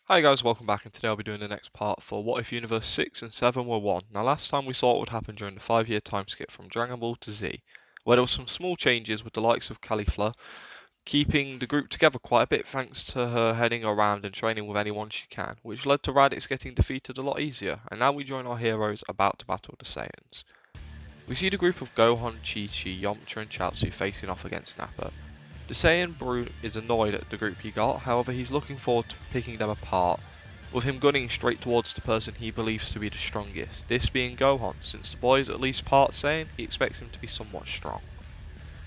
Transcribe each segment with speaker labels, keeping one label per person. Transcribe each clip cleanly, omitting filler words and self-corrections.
Speaker 1: Hi guys, welcome back, and today I'll be doing the next part for What If Universe 6 and 7 were 1. Now last time we saw what would happen during the 5-year time skip from Dragon Ball to Z, where there were some small changes with the likes of caulifla, keeping the group together quite a bit thanks to her heading around and training with anyone she can, which led to Raditz getting defeated a lot easier, and now we join our heroes about to battle the Saiyans. We see the group of Gohan, Chi-Chi, Yamcha and Chaozu facing off against Nappa. The Saiyan Brute is annoyed at the group he got, however he's looking forward to picking them apart, with him gunning straight towards the person he believes to be the strongest, this being Gohan. Since the boy is at least part Saiyan, he expects him to be somewhat strong.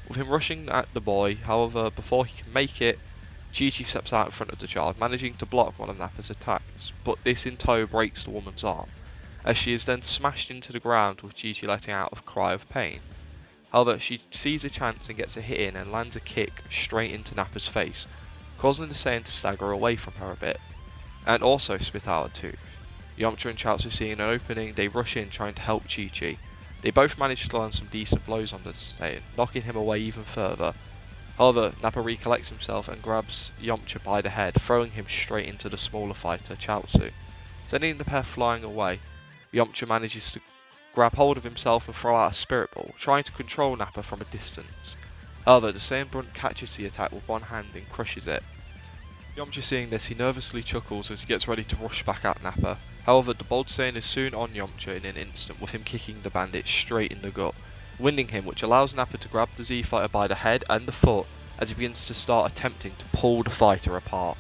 Speaker 1: With him rushing at the boy, however, before he can make it, Chi-Chi steps out in front of the child, managing to block one of Nappa's attacks, but this in tow breaks the woman's arm, as she is then smashed into the ground with Chi-Chi letting out a cry of pain. However, she sees a chance and gets a hit in and lands a kick straight into Nappa's face, causing the Saiyan to stagger away from her a bit, and also spit out a tooth. Yamcha and Chaozu seeing an opening, they rush in trying to help Chi-Chi. They both manage to land some decent blows on the Saiyan, knocking him away even further. However, Nappa recollects himself and grabs Yamcha by the head, throwing him straight into the smaller fighter, Chaozu. Sending the pair flying away, Yamcha manages to grab hold of himself and throw out a spirit ball, trying to control Nappa from a distance. However, the Saiyan Brunt catches the attack with one hand and crushes it. Yamcha seeing this, he nervously chuckles as he gets ready to rush back at Nappa. However, the bold Saiyan is soon on Yamcha in an instant, with him kicking the bandit straight in the gut, winding him, which allows Nappa to grab the Z fighter by the head and the foot as he begins to start attempting to pull the fighter apart.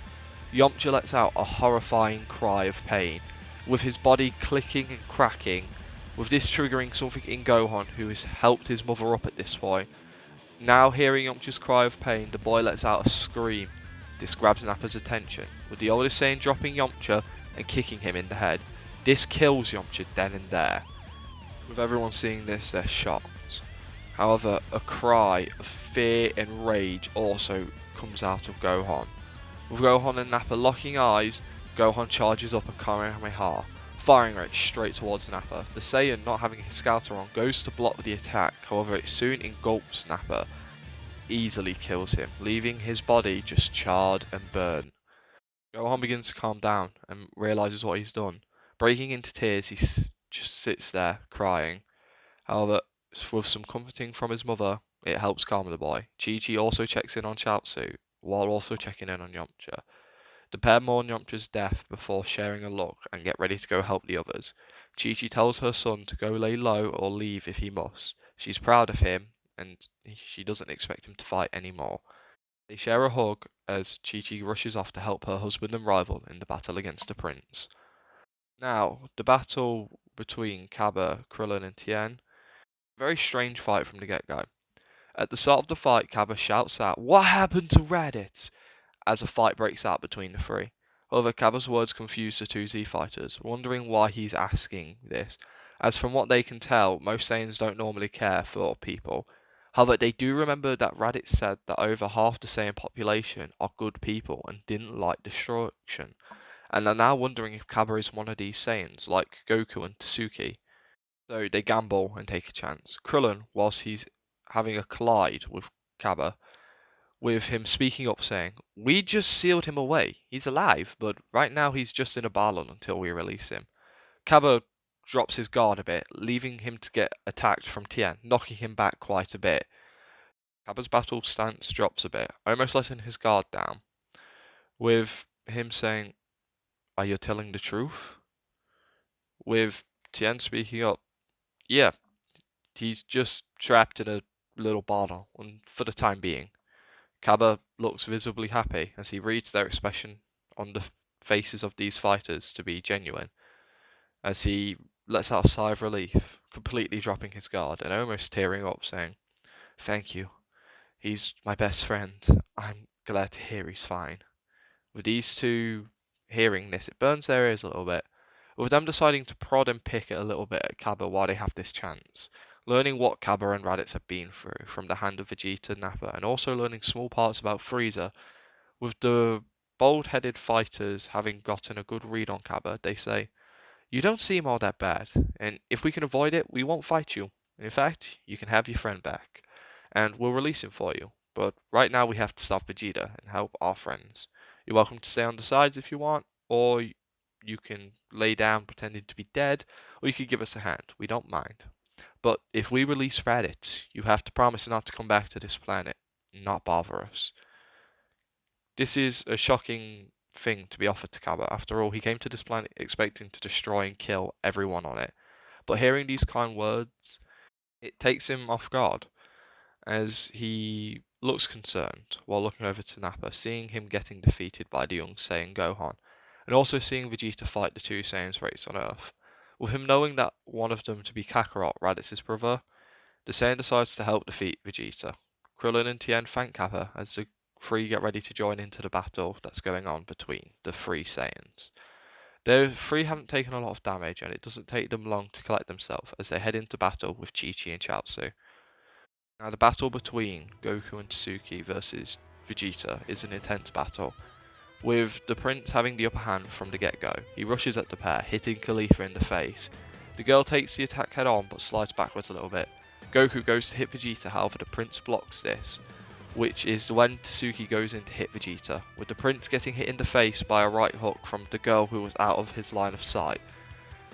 Speaker 1: Yamcha lets out a horrifying cry of pain, with his body clicking and cracking, with this triggering something in Gohan, who has helped his mother up at this point. Now hearing Yamcha's cry of pain, the boy lets out a scream. This grabs Nappa's attention, with the oldest Saiyan dropping Yamcha and kicking him in the head. This kills Yamcha then and there. With everyone seeing this, they're shocked. However, a cry of fear and rage also comes out of Gohan. With Gohan and Nappa locking eyes, Gohan charges up a Kamehameha, firing it straight towards Nappa. The Saiyan, not having his scouter on, goes to block the attack, however it soon engulfs Nappa, easily kills him, leaving his body just charred and burned. Gohan begins to calm down and realizes what he's done. Breaking into tears, he just sits there crying. However, with some comforting from his mother, it helps calm the boy. Chi-Chi also checks in on Chaozu, while also checking in on Yamcha. The pair mourn Yamcha's death before sharing a look and get ready to go help the others. Chi-Chi tells her son to go lay low or leave if he must. She's proud of him, and she doesn't expect him to fight anymore. They share a hug as Chi-Chi rushes off to help her husband and rival in the battle against the prince. Now, the battle between Cabba, Krillin and Tien. Very strange fight from the get-go. At the start of the fight, Cabba shouts out, "What happened to Raditz?" as a fight breaks out between the three. However, Cabba's words confuse the two Z fighters, wondering why he's asking this, as from what they can tell, most Saiyans don't normally care for people. However, they do remember that Raditz said that over half the Saiyan population are good people and didn't like destruction, and are now wondering if Cabba is one of these Saiyans, like Goku and Tsuki. So they gamble and take a chance. Krillin, whilst he's having a collide with Cabba, with him speaking up saying, "We just sealed him away. He's alive, but right now he's just in a balloon until we release him." Cabba drops his guard a bit, leaving him to get attacked from Tien, knocking him back quite a bit. Cabba's battle stance drops a bit, almost letting his guard down, with him saying, "Are you telling the truth?" With Tien speaking up, "Yeah, he's just trapped in a little bottle, and for the time being." Cabba looks visibly happy as he reads their expression on the faces of these fighters to be genuine, as he lets out a sigh of relief, completely dropping his guard and almost tearing up, saying, "Thank you. He's my best friend. I'm glad to hear he's fine." With these two hearing this, it burns their ears a little bit, with them deciding to prod and pick it a little bit at Cabba while they have this chance, learning what Cabba and Raditz have been through from the hand of Vegeta, Nappa, and also learning small parts about Frieza. With the bold-headed fighters having gotten a good read on Cabba, they say, "You don't seem all that bad, and if we can avoid it, we won't fight you. In fact, you can have your friend back, and we'll release him for you. But right now we have to stop Vegeta and help our friends. You're welcome to stay on the sides if you want, or you can lay down pretending to be dead, or you could give us a hand. We don't mind. But if we release raditz, you have to promise not to come back to this planet, and not bother us. This is a shocking thing to be offered to Cabba. After all, he came to this planet expecting to destroy and kill everyone on it. But hearing these kind words, it takes him off guard, as he looks concerned while looking over to Nappa, seeing him getting defeated by the young Saiyan Gohan, and also seeing Vegeta fight the two Saiyans race on Earth. With him knowing that one of them to be Kakarot, Raditz's brother, the Saiyan decides to help defeat Vegeta. Krillin and Tien thank Kappa as the three get ready to join into the battle that's going on between the three Saiyans. The three haven't taken a lot of damage, and it doesn't take them long to collect themselves as they head into battle with Chi-Chi and Chaozu. Now, the battle between Goku and Tsuki versus Vegeta is an intense battle, with the prince having the upper hand from the get-go. He rushes at the pair, hitting caulifla in the face. The girl takes the attack head on but slides backwards a little bit. Goku goes to hit Vegeta, however the prince blocks this, which is when Tsuki goes in to hit Vegeta, with the prince getting hit in the face by a right hook from the girl who was out of his line of sight,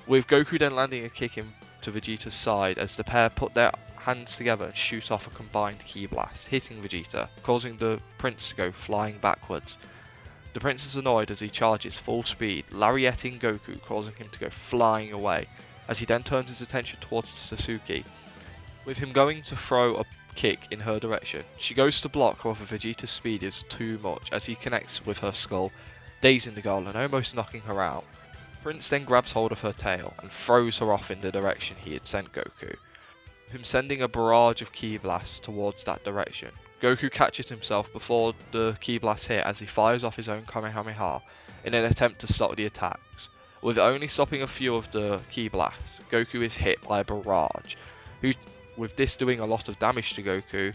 Speaker 1: with Goku then landing a kick into Vegeta's side as the pair put their hands together and shoot off a combined ki blast, hitting Vegeta, causing the prince to go flying backwards. The prince is annoyed as he charges full speed, lariating Goku, causing him to go flying away, as he then turns his attention towards Tsuki. With him going to throw a kick in her direction, she goes to block, however Vegeta's speed is too much as he connects with her skull, dazing the girl and almost knocking her out. Prince then grabs hold of her tail and throws her off in the direction he had sent Goku, with him sending a barrage of ki blasts towards that direction. Goku catches himself before the ki blast hit as he fires off his own Kamehameha in an attempt to stop the attacks. With only stopping a few of the ki blasts, Goku is hit by a barrage, with this doing a lot of damage to Goku,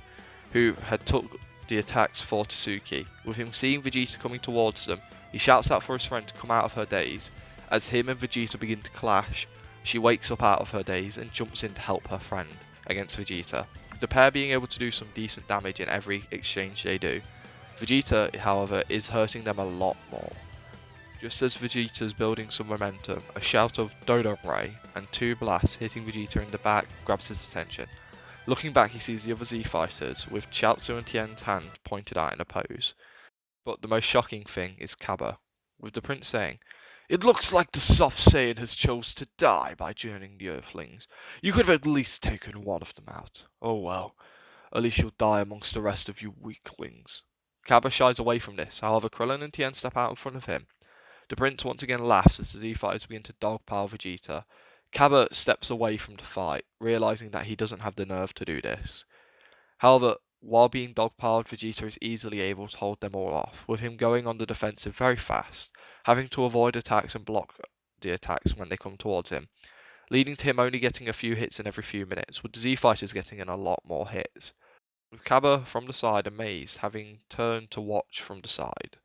Speaker 1: who had took the attacks for Tsuki. With him seeing Vegeta coming towards them, he shouts out for his friend to come out of her daze. As him and Vegeta begin to clash, she wakes up out of her daze and jumps in to help her friend against Vegeta, the pair being able to do some decent damage in every exchange they do. Vegeta, however, is hurting them a lot more. Just as Vegeta's building some momentum, a shout of Dodo Ray and two blasts hitting Vegeta in the back grabs his attention. Looking back, he sees the other Z fighters, with Chaozu and Tien's hand pointed out in a pose. But the most shocking thing is Cabba, with the prince saying, "It looks like the soft Saiyan has chose to die by joining the Earthlings. You could have at least taken one of them out. Oh well, at least you'll die amongst the rest of you weaklings." Cabba shies away from this, however Krillin and Tien step out in front of him. The prince once again laughs as the Z-fighters begin to dogpile Vegeta. Cabba steps away from the fight, realizing that he doesn't have the nerve to do this. However, while being dogpiled, Vegeta is easily able to hold them all off, with him going on the defensive very fast, having to avoid attacks and block the attacks when they come towards him, leading to him only getting a few hits in every few minutes, with the Z-fighters getting in a lot more hits. With Cabba from the side amazed, having turned to watch from the side,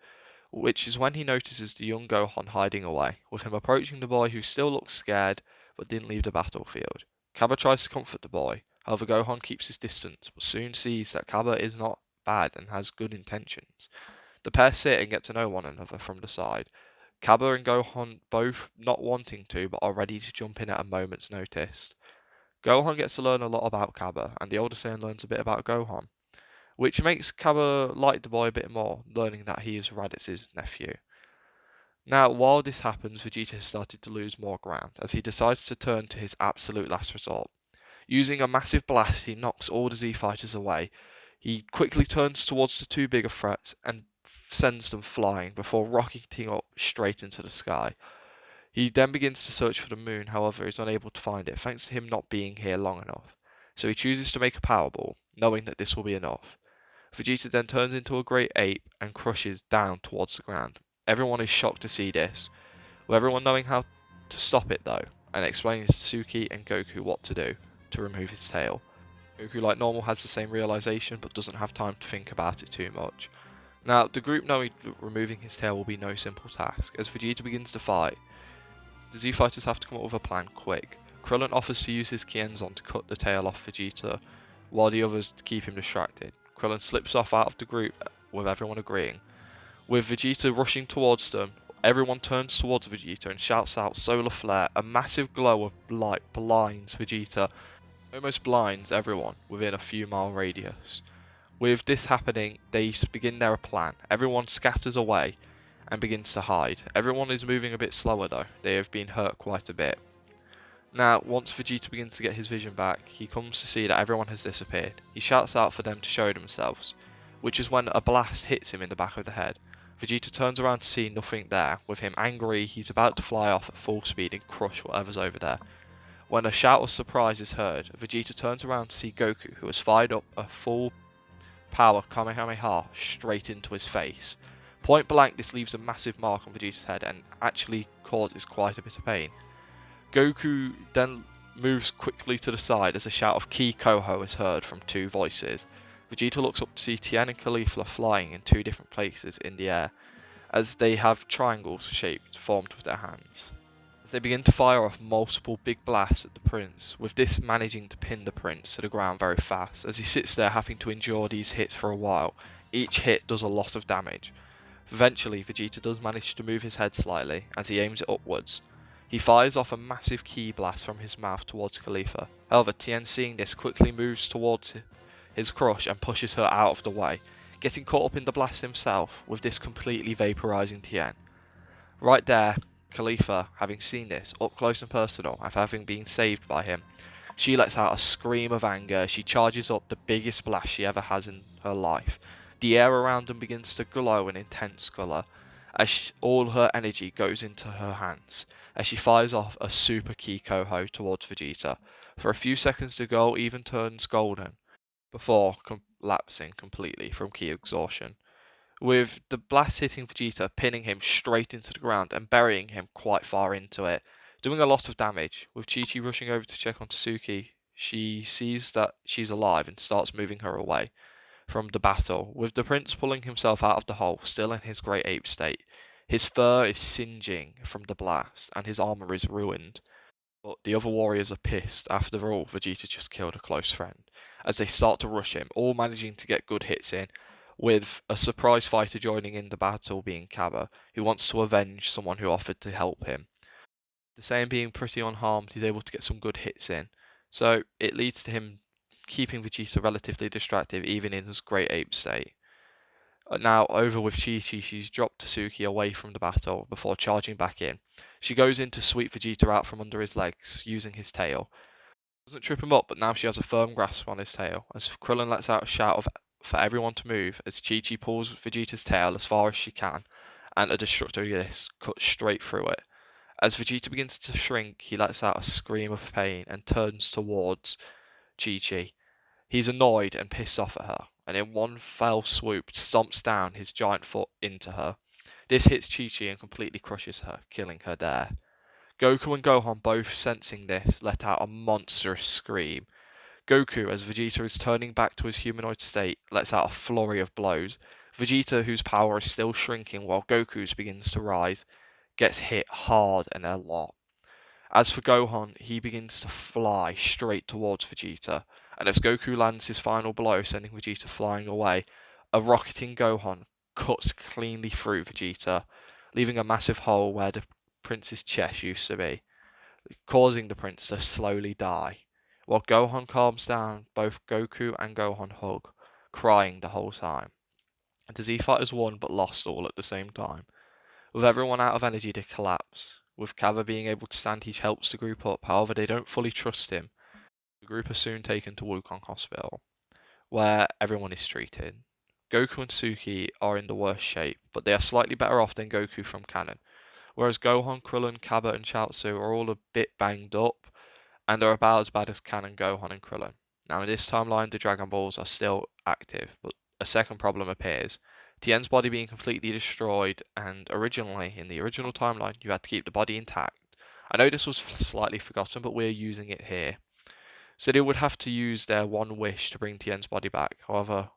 Speaker 1: which is when he notices the young Gohan hiding away, with him approaching the boy who still looks scared but didn't leave the battlefield. Cabba tries to comfort the boy, however Gohan keeps his distance but soon sees that Cabba is not bad and has good intentions. The pair sit and get to know one another from the side, Cabba and Gohan both not wanting to but are ready to jump in at a moment's notice. Gohan gets to learn a lot about Cabba, and the older Saiyan learns a bit about Gohan, which makes Cabba like the boy a bit more, learning that he is Raditz's nephew. Now, while this happens, Vegeta has started to lose more ground, as he decides to turn to his absolute last resort. Using a massive blast, he knocks all the Z-fighters away. He quickly turns towards the two bigger threats and sends them flying before rocketing up straight into the sky. He then begins to search for the moon, however is unable to find it, thanks to him not being here long enough. So he chooses to make a power ball, knowing that this will be enough. Vegeta then turns into a great ape and crushes down towards the ground. Everyone is shocked to see this, with everyone knowing how to stop it though, and explaining to Tsuki and Goku what to do to remove his tail. Goku, like normal, has the same realization but doesn't have time to think about it too much. Now, the group knowing that removing his tail will be no simple task, as Vegeta begins to fight. The Z-fighters have to come up with a plan quick. Krillin offers to use his Kienzon to cut the tail off Vegeta, while the others keep him distracted. Krillin slips off out of the group, with everyone agreeing. With Vegeta rushing towards them, Everyone turns towards Vegeta and shouts out solar flare. A massive glow of light blinds Vegeta, almost blinds everyone within a few mile radius. With this happening, they begin their plan. Everyone scatters away and begins to hide. Everyone is moving a bit slower though, they have been hurt quite a bit. Now, once Vegeta begins to get his vision back, he comes to see that everyone has disappeared. He shouts out for them to show themselves, which is when a blast hits him in the back of the head. Vegeta turns around to see nothing there. With him angry, he's about to fly off at full speed and crush whatever's over there. When a shout of surprise is heard, Vegeta turns around to see Goku, who has fired up a full power Kamehameha straight into his face. Point blank, this leaves a massive mark on Vegeta's head and actually causes quite a bit of pain. Goku then moves quickly to the side as a shout of Ki Koho is heard from two voices. Vegeta looks up to see Tien and caulifla flying in two different places in the air, as they have triangles shaped formed with their hands. As they begin to fire off multiple big blasts at the prince, with this managing to pin the prince to the ground very fast, as he sits there having to endure these hits for a while. Each hit does a lot of damage. Eventually, Vegeta does manage to move his head slightly as he aims it upwards. He fires off a massive ki blast from his mouth towards caulifla. However, Tien, seeing this, quickly moves towards his crush and pushes her out of the way, getting caught up in the blast himself, with this completely vaporizing Tien. Right there, caulifla, having seen this up close and personal, and having been saved by him, she lets out a scream of anger. She charges up the biggest blast she ever has in her life. The air around them begins to glow an intense colour, as all her energy goes into her hands, as she fires off a super ki Koho towards Vegeta. For a few seconds the girl even turns golden, before collapsing completely from ki exhaustion, with the blast hitting Vegeta, pinning him straight into the ground and burying him quite far into it, doing a lot of damage. With Chi-Chi rushing over to check on Tsuki, she sees that she's alive and starts moving her away from the battle, with the prince pulling himself out of the hole, still in his great ape state. His fur is singeing from the blast, and his armor is ruined. But the other warriors are pissed. After all, Vegeta just killed a close friend, as they start to rush him, all managing to get good hits in, with a surprise fighter joining in the battle being Cabba, who wants to avenge someone who offered to help him. The same being pretty unharmed, he's able to get some good hits in, so it leads to him keeping Vegeta relatively distracted even in his great ape state. Now over with Chi-Chi, she's dropped Tsuki away from the battle before charging back in. She goes in to sweep Vegeta out from under his legs using his tail. Doesn't trip him up, but now she has a firm grasp on his tail, as Krillin lets out a shout for everyone to move as Chi-Chi pulls Vegeta's tail as far as she can, and a destructo disc cuts straight through it. As Vegeta begins to shrink, he lets out a scream of pain and turns towards Chi-Chi. He's annoyed and pissed off at her, and in one fell swoop stomps down his giant foot into her. This hits Chi-Chi and completely crushes her, killing her there. Goku and Gohan, both sensing this, let out a monstrous scream. Goku, as Vegeta is turning back to his humanoid state, lets out a flurry of blows. Vegeta, whose power is still shrinking while Goku's begins to rise, gets hit hard and a lot. As for Gohan, he begins to fly straight towards Vegeta, and as Goku lands his final blow, sending Vegeta flying away, a rocketing Gohan cuts cleanly through Vegeta, leaving a massive hole where the prince's chest used to be, causing the prince to slowly die. While Gohan calms down, both Goku and Gohan hug, crying the whole time. The Z Fighters won but lost all at the same time. With everyone out of energy, they collapse. With Cabba being able to stand, he helps the group up, however they don't fully trust him. The group are soon taken to Wukong Hospital, where everyone is treated. Goku and Suki are in the worst shape, but they are slightly better off than Goku from canon, whereas Gohan, Krillin, Cabba and Chaozu are all a bit banged up, and are about as bad as canon Gohan and Krillin. Now in this timeline, the Dragon Balls are still active, but a second problem appears. Tien's body being completely destroyed, and originally, in the original timeline, you had to keep the body intact. I know this was slightly forgotten, but we're using it here. So they would have to use their one wish to bring Tien's body back. However,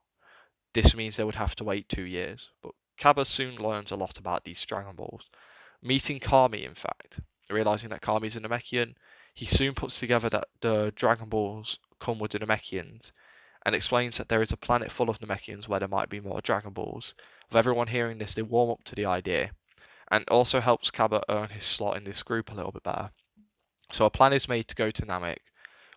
Speaker 1: this means they would have to wait 2 years. But Cabba soon learns a lot about these Dragon Balls. Meeting Kami, in fact, realizing that Kami is a Namekian, he soon puts together that the Dragon Balls come with the Namekians, and explains that there is a planet full of Namekians where there might be more Dragon Balls. With everyone hearing this, they warm up to the idea. and also helps Cabba earn his slot in this group a little bit better. So a plan is made to go to Namek,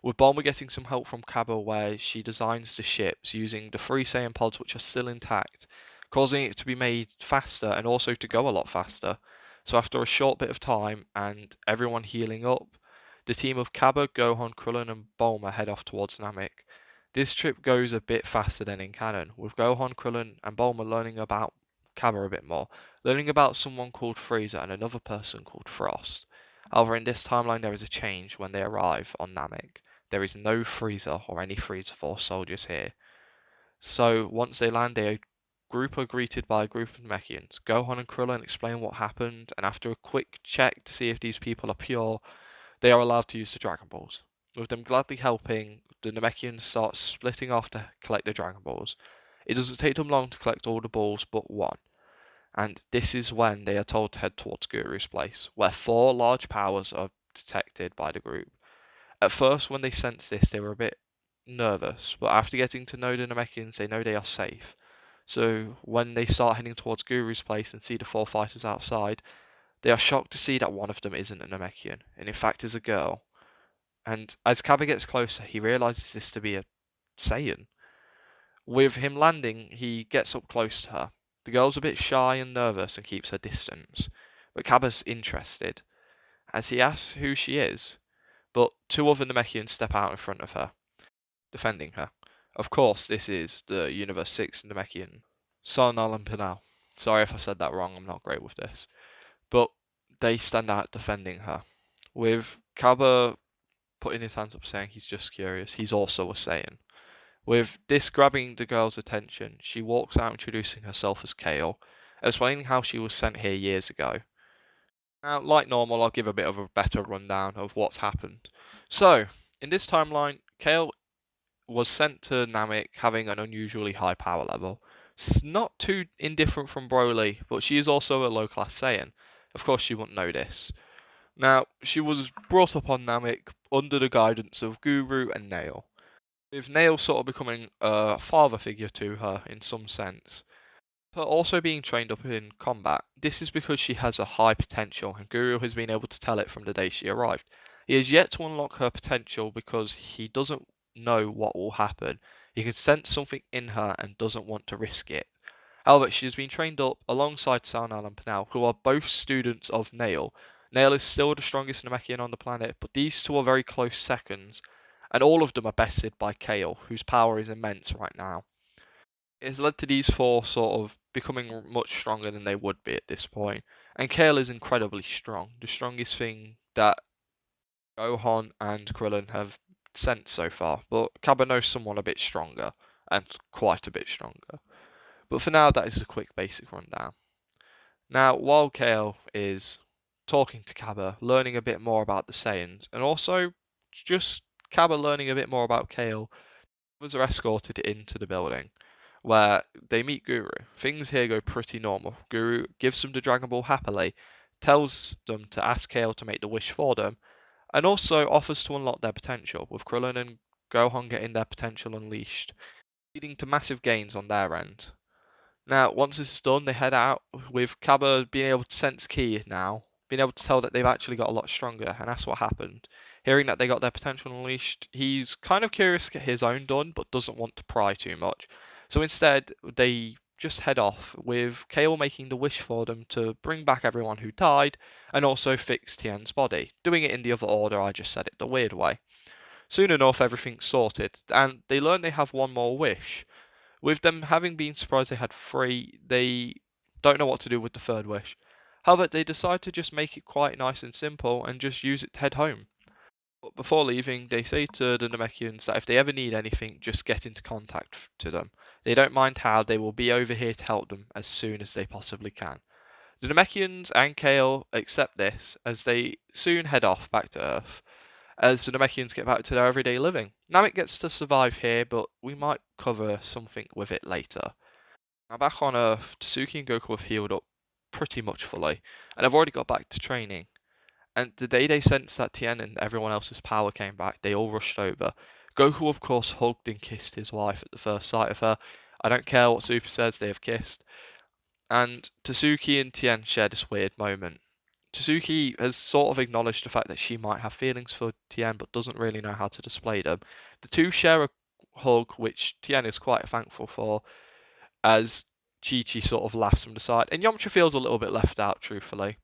Speaker 1: with Bulma getting some help from Cabba where she designs the ships using the 3 Saiyan pods which are still intact, causing it to be made faster and also to go a lot faster. So after a short bit of time and everyone healing up, the team of Cabba, Gohan, Krillin and Bulma head off towards Namek. This trip goes a bit faster than in canon, with Gohan, Krillin and Bulma learning about Cabba a bit more, learning about someone called Frieza and another person called Frost. However, in this timeline there is a change when they arrive on Namek. There is no Frieza or any Frieza Force soldiers here. So once they land, a group are greeted by a group of Namekians. Gohan and Krillin explain what happened, and after a quick check to see if these people are pure, they are allowed to use the Dragon Balls. With them gladly helping, the Namekians start splitting off to collect the Dragon Balls. It doesn't take them long to collect all the balls but one, and this is when they are told to head towards Guru's place, where 4 large powers are detected by the group. At first, when they sensed this, they were a bit nervous, but after getting to know the Namekians, they know they are safe. So when they start heading towards Guru's place and see the 4 fighters outside, they are shocked to see that one of them isn't a Namekian, and in fact is a girl. And as Cabba gets closer, he realizes this to be a Saiyan. With him landing, he gets up close to her. The girl's a bit shy and nervous and keeps her distance, but Cabba's interested, as he asks who she is, but 2 other Namekians step out in front of her, defending her. Of course, this is the Universe 6 Namekian, Sarnal and Pinal. Sorry if I said that wrong, I'm not great with this. But they stand out defending her, with Cabba putting his hands up saying he's just curious, he's also a Saiyan. With this grabbing the girl's attention, she walks out introducing herself as Kale, explaining how she was sent here years ago. Now, like normal, I'll give a bit of a better rundown of what's happened. So, in this timeline, Kale was sent to Namek having an unusually high power level. It's not too indifferent from Broly, but she is also a low class Saiyan. Of course, she wouldn't know this. Now, she was brought up on Namek under the guidance of Guru and Nail, with Nail sort of becoming a father figure to her in some sense. But also being trained up in combat, this is because she has a high potential, and Guru has been able to tell it from the day she arrived. He has yet to unlock her potential because he doesn't know what will happen. He can sense something in her and doesn't want to risk it. However, she has been trained up alongside Sarnal and Panal, who are both students of Nail. Nail is still the strongest Namekian on the planet, but these 2 are very close seconds, and all of them are bested by Kale, whose power is immense right now. It has led to these 4 sort of becoming much stronger than they would be at this point. And Kale is incredibly strong, the strongest thing that Gohan and Krillin have sent so far. But Cabba knows someone a bit stronger, and quite a bit stronger. But for now, that is a quick basic rundown. Now, while Kale is talking to Cabba, learning a bit more about the Saiyans, and also just Cabba learning a bit more about Kale, others are escorted into the building, where they meet Guru. Things here go pretty normal. Guru gives them the Dragon Ball happily, tells them to ask Kale to make the wish for them, and also offers to unlock their potential, with Krillin and Gohan getting their potential unleashed, leading to massive gains on their end. Now, once this is done, they head out with Cabba being able to sense Ki now, being able to tell that they've actually got a lot stronger, and that's what happened. Hearing that they got their potential unleashed, he's kind of curious to get his own done, but doesn't want to pry too much. So instead, they just head off, with Kale making the wish for them to bring back everyone who died, and also fix Tien's body, doing it in the other order I just said it, the weird way. Soon enough, everything's sorted, and they learn they have one more wish. With them having been surprised they had 3, they don't know what to do with the 3rd wish. However, they decide to just make it quite nice and simple and just use it to head home. But before leaving, they say to the Namekians that if they ever need anything, just get into contact to them. They don't mind how, they will be over here to help them as soon as they possibly can. The Namekians and Kale accept this as they soon head off back to Earth, as the Namekians get back to their everyday living. Namek gets to survive here, but we might cover something with it later. Now back on Earth, Tsuki and Goku have healed up pretty much fully, and have already got back to training. And the day they sensed that Tien and everyone else's power came back, they all rushed over. Goku, of course, hugged and kissed his wife at the first sight of her. I don't care what Super says, they have kissed. And Tasuki and Tien share this weird moment. Tasuki has sort of acknowledged the fact that she might have feelings for Tien, but doesn't really know how to display them. The two share a hug, which Tien is quite thankful for, as Chi-Chi sort of laughs from the side, and Yamcha feels a little bit left out, truthfully.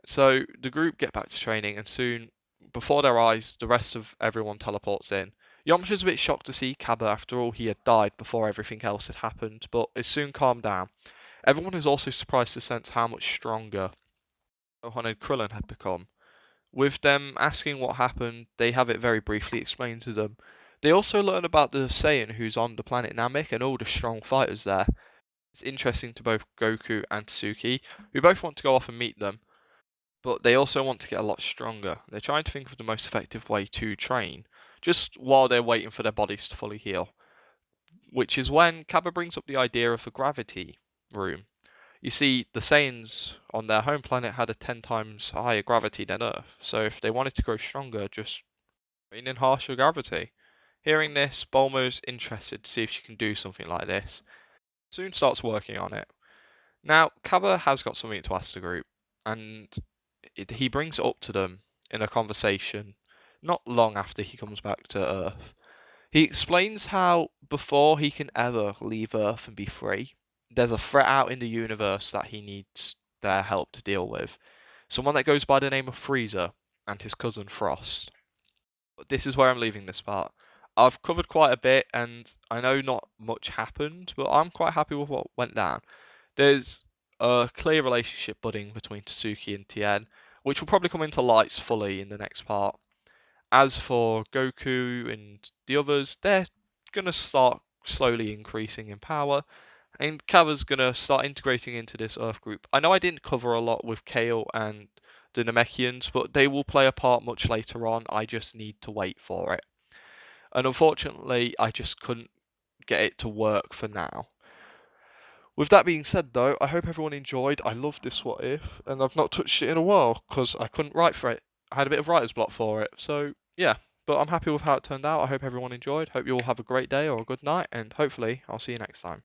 Speaker 1: So the group get back to training, and soon, before their eyes, the rest of everyone teleports in. Yamcha's a bit shocked to see Cabba. After all, he had died before everything else had happened, but is soon calmed down. Everyone is also surprised to sense how much stronger Gohan and Krillin had become. With them asking what happened, they have it very briefly explained to them. They also learn about the Saiyan who's on the planet Namek and all the strong fighters there. It's interesting to both Goku and Tsuki, who both want to go off and meet them, but they also want to get a lot stronger. They're trying to think of the most effective way to train, just while they're waiting for their bodies to fully heal. Which is when Cabba brings up the idea of a gravity room. You see, the Saiyans on their home planet had a 10 times higher gravity than Earth, so if they wanted to grow stronger, just train in harsher gravity. Hearing this, Bulma's interested to see if she can do something like this. Soon starts working on it. Now, Cabba has got something to ask the group, and he brings it up to them in a conversation not long after he comes back to Earth. He explains how before he can ever leave Earth and be free, there's a threat out in the universe that he needs their help to deal with. Someone that goes by the name of Frieza and his cousin Frost. But this is where I'm leaving this part. I've covered quite a bit and I know not much happened, but I'm quite happy with what went down. There's a clear relationship budding between Tsuki and Tien, which will probably come into lights fully in the next part. As for Goku and the others, they're going to start slowly increasing in power, and Cabba's going to start integrating into this Earth group. I know I didn't cover a lot with Kale and the Namekians, but they will play a part much later on. I just need to wait for it. And unfortunately, I just couldn't get it to work for now. With that being said, though, I hope everyone enjoyed. I love this What If, and I've not touched it in a while because I couldn't write for it. I had a bit of writer's block for it. So, yeah, but I'm happy with how it turned out. I hope everyone enjoyed. Hope you all have a great day or a good night, and hopefully, I'll see you next time.